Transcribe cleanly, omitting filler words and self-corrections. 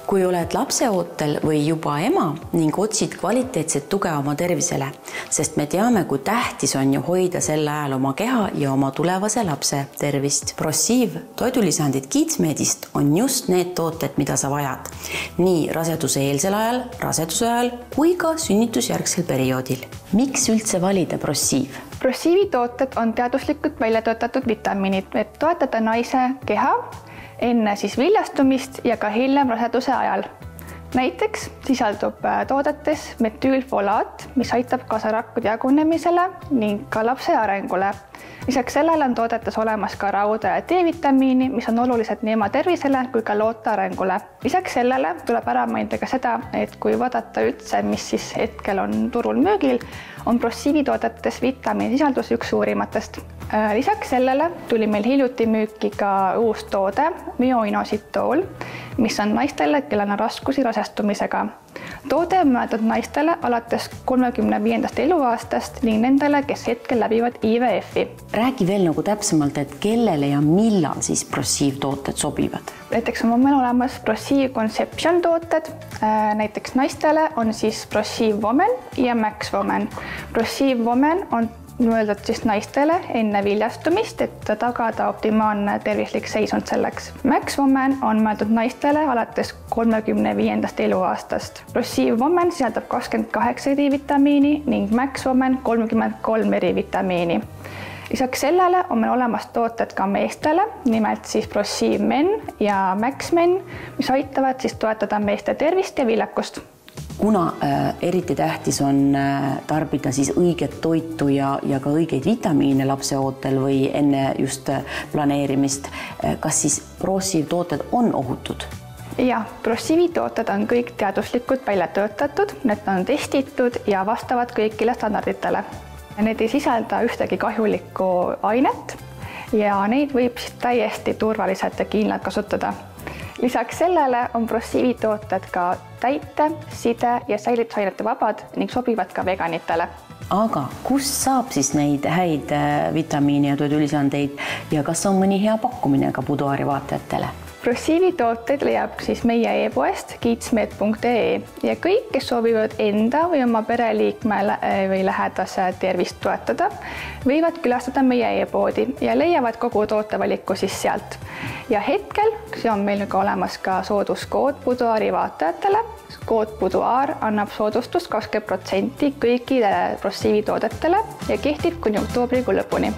kui oled lapseootel või juba ema ning otsid kvaliteetset tuge oma tervisele, sest me teame, kui tähtis on ju hoida sel ajal oma keha ja oma tulevase lapse tervist. Prossiv toidulisandid Kidsmedist on just need tooted, mida sa vajad. Nii raseduse eelsel ajal, raseduse ajal kui ka sünnitusjärgsel perioodil. Miks üldse valida Prossiv? Prossiivi tooted on teaduslikult välja töötatud vitamiinid, et toetada naise keha enne viljastumist ja ka hiljem raseduse ajal. Näiteks sisaldub toodetes metüülfolaat, mis aitab kaasa rakkude jagunemisele ning ka lapse arengule. Lisaks sellele on toodetes olemas ka rauda ja D-vitamiini, mis on olulised nii ema tervisele kui ka loote arengule. Lisaks sellele tuleb ära mainida ka seda, et kui vaadata üldse, mis hetkel on turul müügil, on Prossiivi toodetes vitamiinisisaldus üks suurimatest. Lisaks sellele tuli meil hiljuti müüki ka uus toode, myoinositool, mis on naistele, kellel on raskusi rasestumisega. Toode on mõeldud naistele alates 35. eluaastast ning nendele, kes hetkel läbivad IVF-i. Räägi veel täpsemalt, et kellele ja millal Prossiiv tooted sobivad? Näiteks on meil olemas Prossiiv Conception tooted. Näiteks naistele on Prossiiv Woman ja Max Woman. Prossiiv Woman on mõeldud naistele enne viljastumist, et tagada optimaalne tervislik seisund selleks. Max Woman on mõeldud naistele alates 35. eluaastast. Prossiiv Woman sisaldab 28 D-vitamiini ning Max Woman 33 D-vitamiini. Lisaks sellele on meil olemas tooted ka meestele, nimelt Prossiiv Men ja Max Men, mis aitavad toetada meeste tervist ja viljakust. Kuna eriti tähtis on tarbida õiget toitu ja ka õigeid vitamiine lapseootel või enne just planeerimist, kas Prossiiv tooted on ohutud? Jah, Prossiivi tooted on kõik teaduslikult välja töötatud, need on testitud ja vastavad kõigile standarditele. Need ei sisalda ühtegi kahjulikku ainet ja neid võib täiesti turvaliselt ja kindlalt kasutada. Lisaks sellele on Prossiivi tooted ka täite, side ja säilitusainete vabad ning sobivad ka veganitele. Aga kust saab neid häid vitamiine ja toidulisandeid ja kas on mõni hea pakkumine ka buduaari vaatajatele? Prossiivi tooteid leiab meie e-poest kidsmed.ee ja kõik, kes soovivad enda või oma pereliikmele või lähedase tervist toetada, võivad külastada meie e-poodi ja leiavad kogu tootevaliku sealt. Ja hetkel on meil ka olemas ka sooduskood buduaari vaatajatele. Kood buduaar annab soodustust 20% kõikidele Prossiivi toodetele ja kehtib kuni oktoobrikuu lõpuni.